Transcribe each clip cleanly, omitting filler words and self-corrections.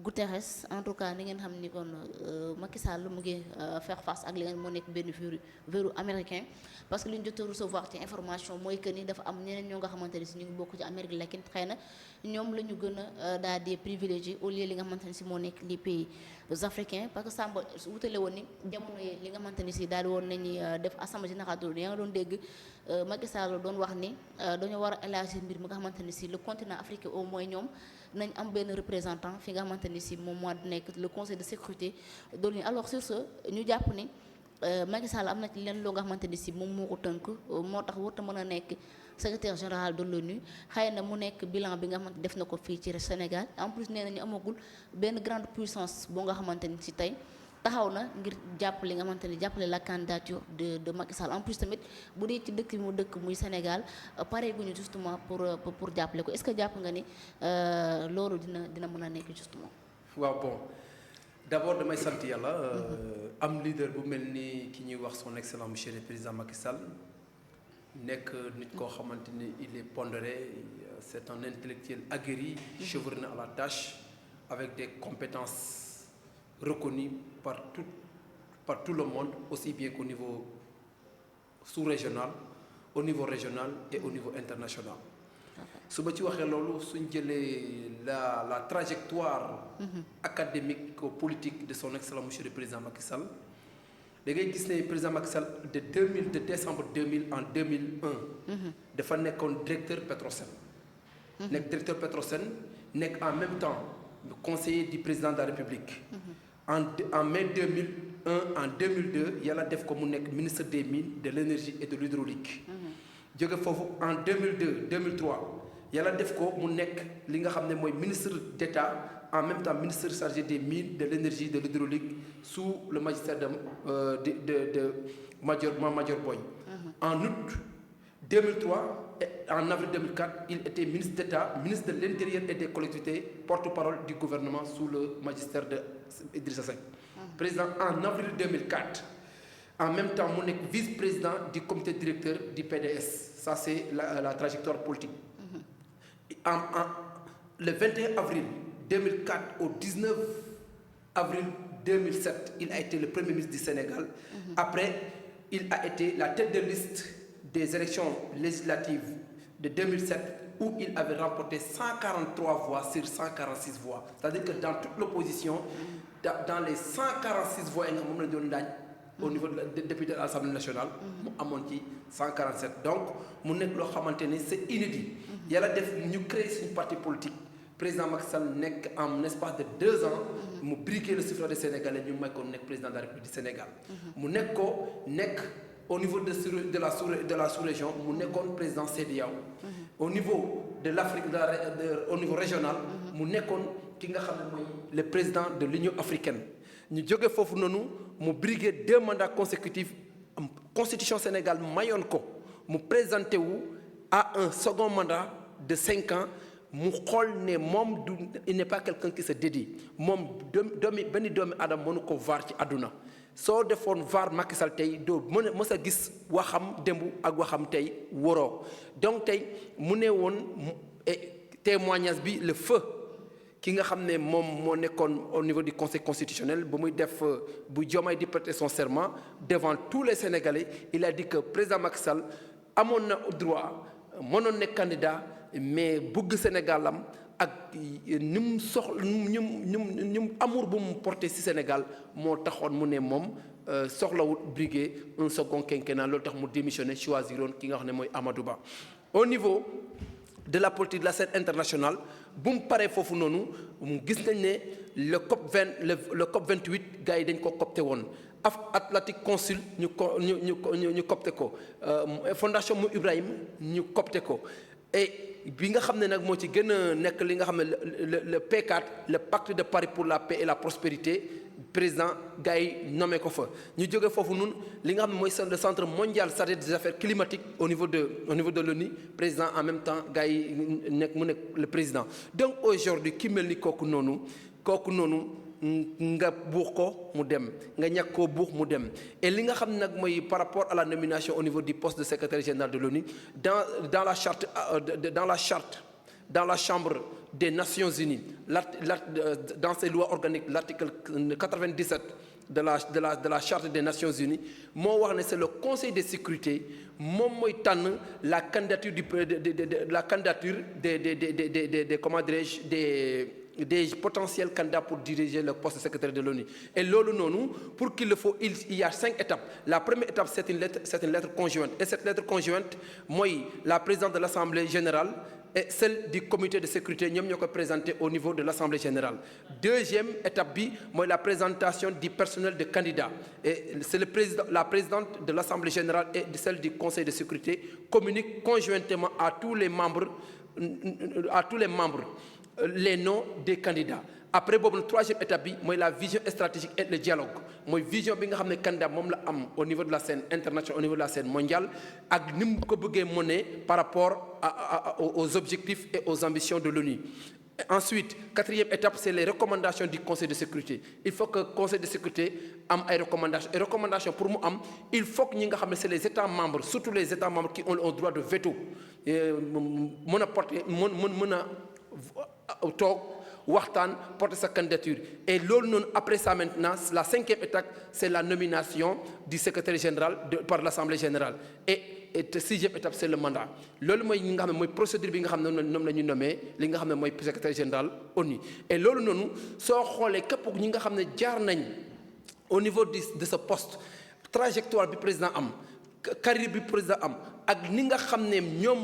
Guterres en tout cas ni ngeen xam ni kon Macky Sall mu ngi faire face ak li ngeen moo nekk benn verrou américain parce que li ñu jot a recevoir ci information mooy que ni dafa am ñeneen ñoo nga xamante ne si ñu ngi bokk ci Amérique latine xëy na ñoom la ñu gën a daal di privilégié au lieu li nga xamante ne si moo nekk les pays africains parce que Samba wutale woon ni jamono yi li nga xamante ni si daal di woon nañuy def assemblée générale de l'ONU yaa nga doon dégg Macky Sall doon wax ni dañoo war a élargir mbir mi nga xamante ni si le continent africain au moins ñoom nañ am benn représentant fi nga xamante ni si moom moo nekk le conseil de sécurité de l'ONU alors sur ce ñu jàpp ni Macky Sall am na ci leen loo nga xamante ni si moom moo ko tënk moo tax warut a mën a nekk secrétaire général de l'ONU xëy na mu nekk bilan bi nga xamante def na ko fii ci Sénégal en plus nee nañu amagul benn grande puissance boo nga xamante ni si tey taxaw na ngir jàppale nga xamante ni jàppale la candidature de Macky Sall en plus tamit bu dee ci dëkk bi mu dëkk muy Sénégal pare guñu justement pour jàppale ko est-ce que jàpp nga ni loolu dina mën a nekk justement. waaw bon d'abord damay sant yàlla am leader bu mel ni ki ñuy wax son excellent monsieur le président Macky Sall nekk nit koo xamante ni il est pondéré c'est un intellectuel aguerri chevronné à la tâche avec des compétences reconnu par tout le monde, aussi bien qu'au niveau sous-régional, au niveau régional et au niveau international. su ma ci waxee loolu suñ jëlee la trajectoire académique politique de son excellent monsieur le président Macky Sall da ngay gis ne président Macky Sall de décembre 2000 en 2001 dafa nekkoon directeur Petrosen nekk directeur Petrosen nekk en même temps conseiller du président de la République en mai 2001 en 2002 yàlla def ko mu nekk ministre des mines de l'énergie et de l'hydraulique jóge foofu en 2002 2003 yàlla def ko mu nekk li nga xam ne mooy ministre d'État en même temps ministre chargé des mines de l'énergie de l'hydraulique sous le magistère de Major Boye en août 2003 et en avril 2004 il était ministre d'État ministre de l'Intérieur et des collectivités porte-parole du gouvernement sous le magistère de Idrissa Seck président en avril 2004 en même temps mu nekk vice-président du comité directeur du PDS ça c'est la trajectoire politique le 21 avril 2004 au 19 avril 2007 il a été le premier ministre du Sénégal après il a été la tête de liste des élections législatives de 2007 où il avait remporté 143 voix sur 146 voix c'est-à-dire que dans toute l'opposition dans les 146 voix yi nga moom la doon laaj au niveau des députés de l'Assemblée nationale mu amoon ci 147 donc mu nekk loo xamante ni c'est inédit yàlla def ñu créer suñu parti politique président Macky Sall nekk en espace de 2 ans mu briguer le suffrage des Sénégalais ñu may ko nekk président de la République du Sénégal mu nekk ko nekk au niveau de la sous-région mu nekkoon président CEDEAO au niveau de l'Afrique au niveau régional mu nekkoon ki nga xam ne mooy le président de l'Union africaine ñu jóge foofu noonu mu briguer 2 mandats consécutifs constitution Sénégal mayoon ko mu présenté wu à un second mandat de 5 ans mu xool ne moom il n'est pas quelqu'un qui se dédie moom benn doomi adam mënu ko vaar ci àdduna soo defoon vaar Macky Sall tey doo mës a gis waxam démb ak waxam tey waroo donc tey mu ne woon témoignage bi le feu ki nga xam ne moom moo nekkoon au niveau du conseil constitutionnel bu muy def bu Diomaye di prêter son serment devant tous les Sénégalais il a dit que président Macky Sall amoon na droit mënoon nekk candidat mais bëgg Sénégalam ak ni mu soxla ñu amour bu mu porté ci Sénégal moo taxoon mu ne moom soxlawul briguer un second quinquennat loolu tax mu démissionné choisiroon ki nga xam ne mooy Amadou Ba au niveau de la politique de la scène internationale bu mu paree foofu noonu gis nañ ne le COP 28 gars yi dañ ko copté woon Atlantique Council ñu copté ko fondation Mou Ibrahim ñu copté ko et bi nga xam ne nag moo ci gën a nekk li nga xam ne le P4 le pacte de Paris pour la paix et la prospérité président gars yi nommé ko fa ñu jóge foofu noonu li nga xam ne mooy le centre mondial chargé des affaires climatiques au niveau de l'ONU président en même temps gars yi nekk mu nekk le président donc aujourd'hui ki mel ni kooku noonu nga buux ko mu dem nga ñàkk koo buux mu dem et li nga xam ne nag mooy par rapport à la nomination au niveau du poste de secrétaire général de l'ONU dans la charte dans la Chambre des Nations Unies, dans ses lois organiques, l'article 97 de la Charte des Nations Unies, c'est le Conseil de sécurité la candidature des potentiels candidats pour diriger le poste de secrétaire de l'ONU. Et lolo nonou, pour qu'il le faut, il y a 5 étapes. La première étape, c'est une lettre conjointe. Et cette lettre conjointe, moi, la présidente de l'Assemblée générale et celle du comité de sécurité, nous avons présenté au niveau de l'Assemblée générale. Deuxième étape, moi, la présentation du personnel de candidats. Et c'est la présidente de l'Assemblée générale et celle du conseil de sécurité communique conjointement à tous les membres les noms des candidats. Après la troisième étape, moi la vision stratégique et le dialogue. Moi vision bi nga xamné candidat mom la am au niveau de la scène internationale, au niveau de la scène mondiale ak nim ko bëggé mener par rapport aux objectifs et aux ambitions de l'ONU. Ensuite, quatrième étape, c'est les recommandations du Conseil de sécurité. Il faut que le Conseil de sécurité ait des recommandations. Et recommandations pour moi, il faut que c'est les États membres, surtout les États membres qui ont le droit de veto, porter sa candidature. Et après ça maintenant, la cinquième étape, c'est la nomination du secrétaire général par l'Assemblée générale. Et la sixième étape, c'est le mandat. Lolo moy nga xamné moy procédure bi nga xamné nom lañu nommé li nga xamné moy secrétaire général ONU. Et lolo nonu so xolé képp ñi nga xamné jaar nañ au niveau de ce poste trajectoire bi président am carrière bi président am ak ni nga xamné ñom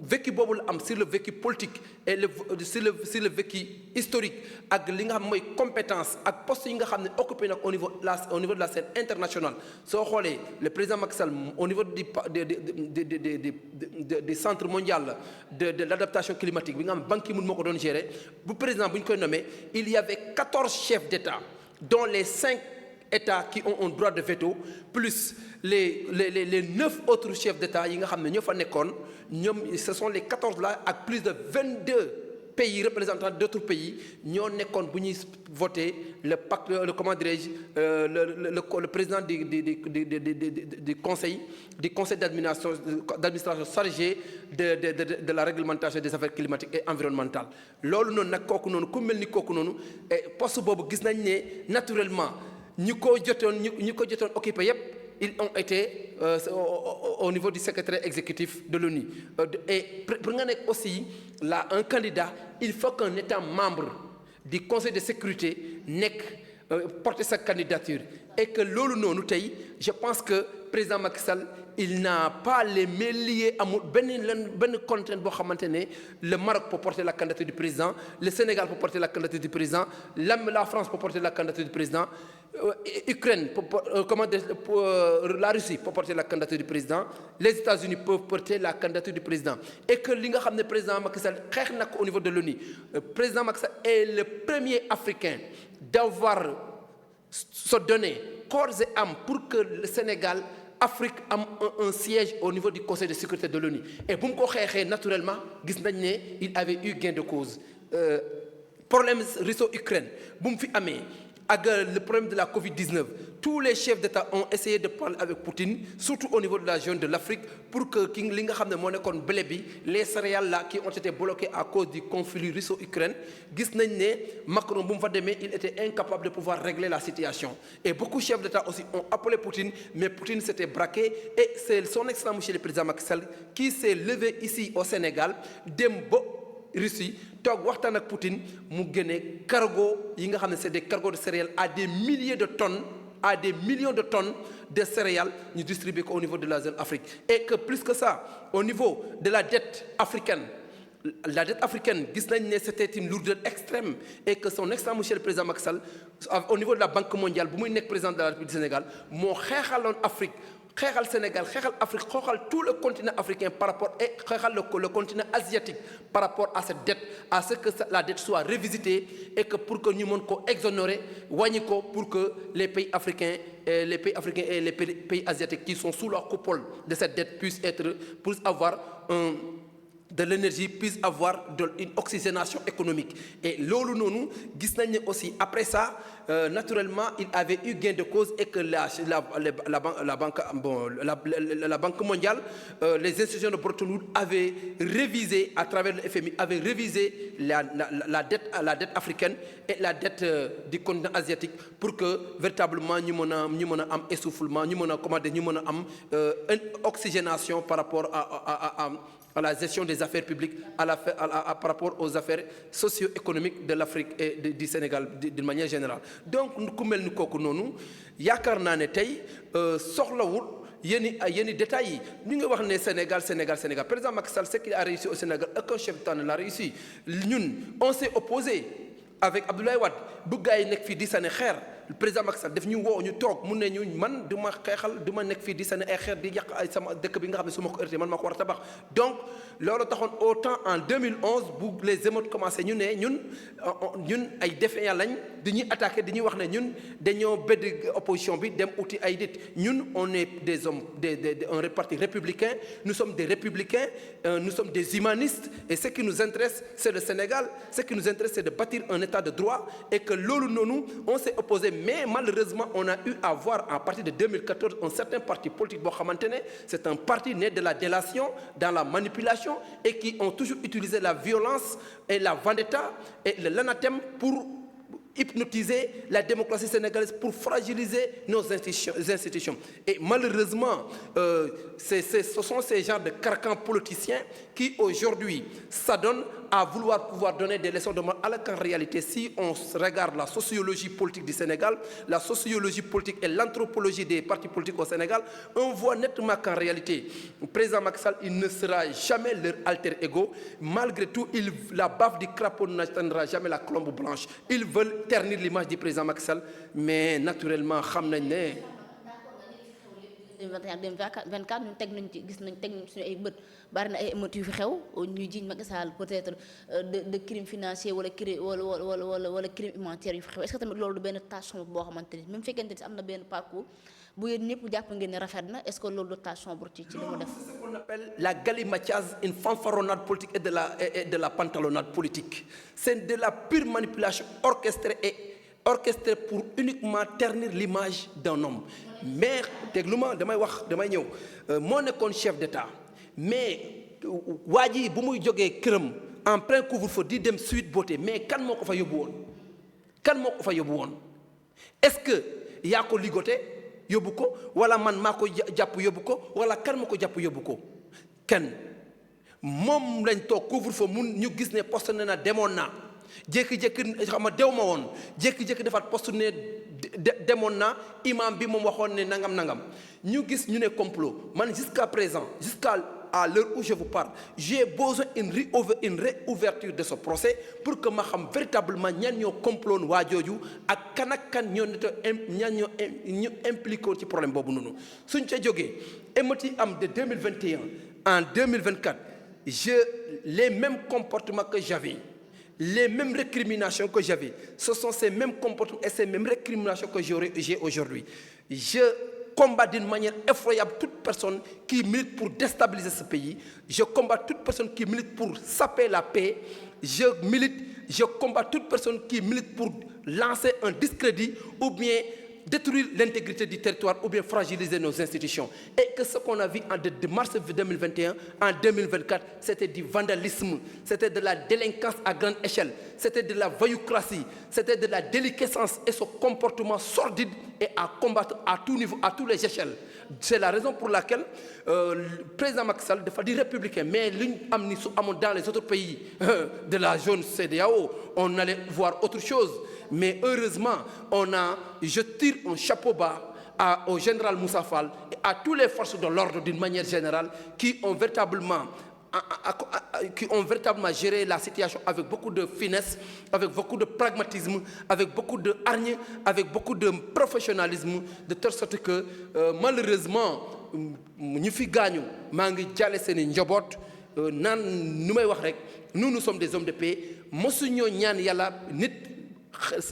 vécu bobu la am sur le vécu politique et sur le vécu historique ak li nga xam moy compétence ak poste yi nga xamné occupé nak au niveau de la scène internationale. So xolé le président Macky Sall au niveau des centres mondial de l'adaptation climatique bi nga xam Ban Ki-moon moko don gérer bu président buñ koy nommé il y avait 14 chefs d'État dont les 5 États qui ont un droit de veto, plus les 9 autres chefs d'État, ce sont les 14 là, avec plus de 22 pays représentants d'autres pays, nous avons voté le président du conseil d'administration chargé de la réglementation des affaires climatiques et environnementales. Lolu non nak koku non ku melni koku non poste bobu gis nañ né naturellement ñi ko jotoon occupé ils ont été au niveau du secrétaire exécutif de l'ONU. Et pour aussi là un candidat, il faut qu'un État membre du Conseil de sécurité porte sa candidature. Et que lolu nonu tay, je pense que président Macky Sall il n'a pas les mains liées à ben contrainte bo xamantene le Maroc peut porter la candidature du président, le Sénégal peut porter la candidature du président, la France peut porter la candidature du président, Ukraine la Russie peut porter la candidature du président, les États-Unis peuvent porter la candidature du président. Et que li nga xamné président Macky Sall xex nak au niveau de l'ONU, président Macky Sall est le premier africain d'avoir se donner corps et âme pour que le Sénégal, Afrique, ait un siège au niveau du Conseil de sécurité de l'ONU. Et pour que naturellement, il avait eu gain de cause. Problème russo-ukraine, le problème de la Covid-19, tous les chefs d'État ont essayé de parler avec Poutine, surtout au niveau de la zone de l'Afrique, pour que les céréales là qui ont été bloquées à cause du conflit russo-ukrainien, Macron, il était incapable de pouvoir régler la situation. Et beaucoup de chefs d'État aussi ont appelé Poutine, mais Poutine s'était braqué. Et c'est son excellent monsieur le président Macky Sall qui s'est levé ici au Sénégal, Russie, tok waxtan ak Poutine mu guéné cargo yi nga xamné c'est des cargos de céréales à des milliers de tonnes, à des millions de tonnes de céréales ñu distribuer au niveau de la zone Afrique. Et que plus que ça, au niveau de la dette africaine, c'était une lourdeur extrême et que son excellent monsieur le président Macky Sall au niveau de la Banque mondiale bu muy nek président de la République du Sénégal mo xéxalon Afrique, xéxal Sénégal, xéxal Afrique, xéxal tout le continent africain par rapport et xéxal le continent asiatique par rapport à cette dette, à ce que la dette soit revisitée et que pour que nous mën ko exonérer wañi ko pour que les pays africains et les pays asiatiques qui sont sous la coupole de cette dette puissent avoir de l'énergie puisse avoir une oxygénation économique. Et loolu noonu gis nañ ne aussi après ça naturellement il avait eu gain de cause et que la Banque mondiale, les institutions de Bretton Woods avaient révisé à travers le FMI avaient révisé la dette africaine et la dette du continent asiatique pour que véritablement ñu mën a am essoufflement ñu mën a am une oxygénation par rapport à la gestion des affaires publiques, par rapport aux affaires socio-économiques de l'Afrique et du Sénégal d'une manière générale. Donc ku mel ni kooku noonu yaakaar naa ne tey soxlawul yenn détails yi ñu ngi wax ne Sénégal président Macky Sall ce qu'il a réussi au Sénégal aucun chef d'État ne l'a réussi. Ñun on s'est opposé avec Abdoulaye Wade bu gaa yi nekk fii di sànni xeer. Le président Macky Sall daf ñu woo ñu toog mu ne ñu man du ma xeexal du ma nekk fii di sànni ay xeer di yàq ay sama dëkk bi nga xam ne su ma ko heurté man maa ko war a tabax. Donc loolu taxoon autant en 2011 bu les émeutes commencé ñu ne ñun ay défaillants lañ di ñuy attaqué di ñuy wax ne ñun dañoo bëgg opposition bi dem uti ay nit ñun on est des hommes un parti républicain nous sommes des républicains nous sommes des humanistes et ce qui nous intéresse c'est le Sénégal ce qui nous intéresse c'est de bâtir un état de droit et que loolu noonu on s'est opposé. Mais malheureusement, on a eu à voir à partir de 2014 un certain parti politique boo xamante ne c'est un parti né de la délation, dans la manipulation et qui ont toujours utilisé la violence et la vendetta et l'anathème pour hypnotiser la démocratie sénégalaise, pour fragiliser nos institutions. Et malheureusement, ce sont ces genres de carcans politiciens qui aujourd'hui s'adonnent à vouloir pouvoir donner des leçons de morale, alors qu'en réalité, si on regarde la sociologie politique du Sénégal, la sociologie politique et l'anthropologie des partis politiques au Sénégal, on voit nettement qu'en réalité, le président Macky Sall, il ne sera jamais leur alter ego. Malgré tout, la baffe du crapaud n'atteindra jamais la colombe blanche. Ils veulent ternir l'image du président Macky Sall, mais naturellement, xam nañ ne 2021-2024 ñun teg nañ ci gis nañ teg nañ suñu ay bët bari na ay émeutes yu fi xew ñuy jiiñ Macky Sall peut-être de crime financier wala crime humanitaire yu fi xew est-ce que tamit loolu du benn tension boo xamante ni même fekkente ni am na benn parcours bu yéen ñëpp jàpp ngeen ne rafet na est-ce que loolu du tension bu ci li mu def. C'est ce qu'on appelle la galimatiase, une fanfaronnade politique et de la pantalonnade politique. C'est de la pure manipulation orchestrée pour uniquement ternir l'image d'un homme. Mais déglu ma damay ñëw moo nekkoon chef d'État mais waa ji bu muy jógee këram en plein couvre-feu di dem Sweet Beauté mais kan moo ko fa yóbbu woon est-ce que yaa ko ligoté yóbbu ko wala man maa ko jàpp yóbbu ko wala kan moo ko jàpp yóbbu ko kenn moom lañ toog couvre-feu ñu gis ne poste ne na demoon naa jékki-jékki xam nga dew ma woon jékki-jékki defaat poste ne demoon naa imam bi moom waxoon ne nangam ñu gis ñu ne complot man jusqu'à présent à l'heure où je vous parle j'ai besoin une réouverture de ce procès pour que ma xam véritablement ñan ñoo comploon waa jooju ak kan ñoo ñu impliqué ci problème boobu noonu suñ ca jógee émeutes yi am de 2021 en 2024 les mêmes comportements que j'avais les mêmes récriminations que j'avais, ce sont ces mêmes comportements et ces mêmes récriminations que j'ai aujourd'hui. Je combats d'une manière effroyable toute personne qui milite pour déstabiliser ce pays. Je combats toute personne qui milite pour saper la paix. Je combats toute personne qui milite pour lancer un discrédit ou bien détruire l'intégrité du territoire ou bien fragiliser nos institutions. Et que ce qu'on a vu de mars 2021 en 2024, c'était du vandalisme, c'était de la délinquance à grande échelle, c'était de la voyoucratie, c'était de la déliquescence et ce comportement sordide et à combattre à tout niveau, à toutes les échelles. C'est la raison pour laquelle le président Macky Sall dafa di républicain, mais li ñu am ni su amoon dans les autres pays de la zone CEDEAO, on allait voir autre chose. Mais heureusement, je tire un chapeau bas au général Moussa Fall et à toutes les forces de l'ordre d'une manière générale qui ont véritablement géré la situation avec beaucoup de finesse, avec beaucoup de pragmatisme, avec beaucoup de hargne, avec beaucoup de professionnalisme, de telle sorte que malheureusement ñu fi gaañu maa ngi jàlle seeni njaboot naan nu may wax rek nous sommes des hommes de paix mosuñoo ñaan yàlla nit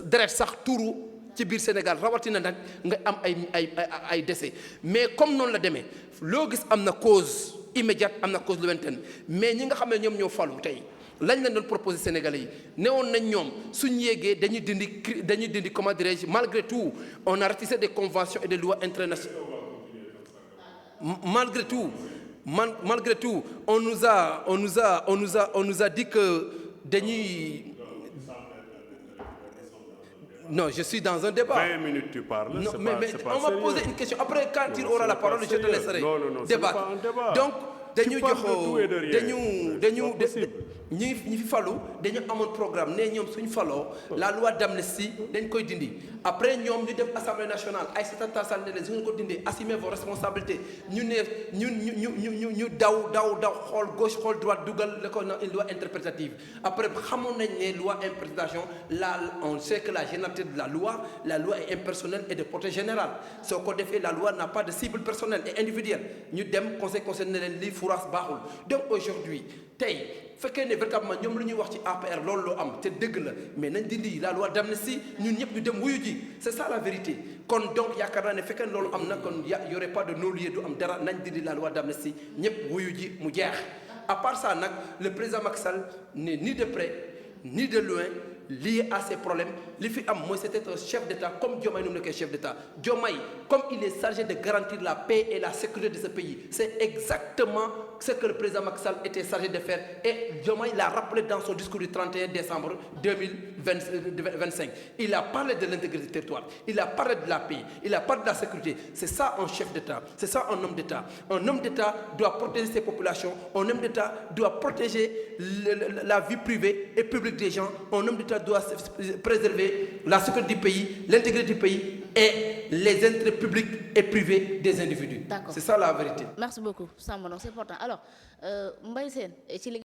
deret sax tuuru ci biir Sénégal rawatina nag nga am ay décès mais comme noonu la demee loo gis am na cause immédiate am na cause lointaine mais ñi nga xam ne ñoom ñoo falu tey lañ leen doon proposé Sénégalais yi newoon nañ ñoom suñu yéegee dañuy dindi comment dirais-je malgré tout on a ratissé des conventions et des lois internationales malgré tout on nous a dit que dañuy non, je suis dans un débat. 20 minutes tu parles. Non, c'est mais pas on va sérieux. poser une question. Après, quand il aura la parole, je te laisserai débattre. C'est pas un débat. Donc, Tu parles de tout et de rien. ñi fi falu dañu amoon programme ne ñoom suñu faloo la loi d'amnistie dañ koy dindi après ñoom ñu def assemblée nationale Aïssata Tall Sall ne leen su ngeen ko dindee assumez vos responsabilités ñu ne ñu daw xool gauche xool droite dugal la ko na une loi interprétative après xamoon nañ ne loi interprétation on sait que la généralité de la loi est impersonnelle et de portée générale soo ko defee la loi n'a pas de cible personnelle et individuelle ñu dem conseil ne leen lii furaas baaxul donc aujourd'hui tey fekkee ne véritablement ñoom lu ñuy wax ci APR loolu loo am te dëgg la mais nañ dindi la loi d'amnistie ñun ñëpp ñu dem wuyu ji c'est ça la vérité kon donc yaakaar naa ne fekkee ne loolu am na kon y aurait pas de non-lieu du am dara nañ dindi la loi d'amnistie ñëpp wuyu ji mu jeex à part ça nag le président Macky Sall n'est ni de près ni de loin lié à ces problèmes li fi am mooy c'était un chef d'État comme Diomaye nu mu nekkee chef d'État Diomaye comme il est chargé de garantir la paix et la sécurité de ce pays c'est exactement ce que le président Macky Sall était chargé de faire et Diomaye l'a rappelé dans son discours du 31 décembre 2025 il a parlé de l'intégrité du territoire il a parlé de la paix il a parlé de la sécurité c'est ça un chef d'État c'est ça un homme d'État doit protéger ses populations un homme d'État doit protéger la vie privée et publique des gens un homme d'État doit préserver la sécurité du pays, l'intégrité du pays et les intérêts publics et privés des individus. D'accord. C'est ça la vérité. Merci beaucoup Samba, c'est important alors Mbaye Sène ci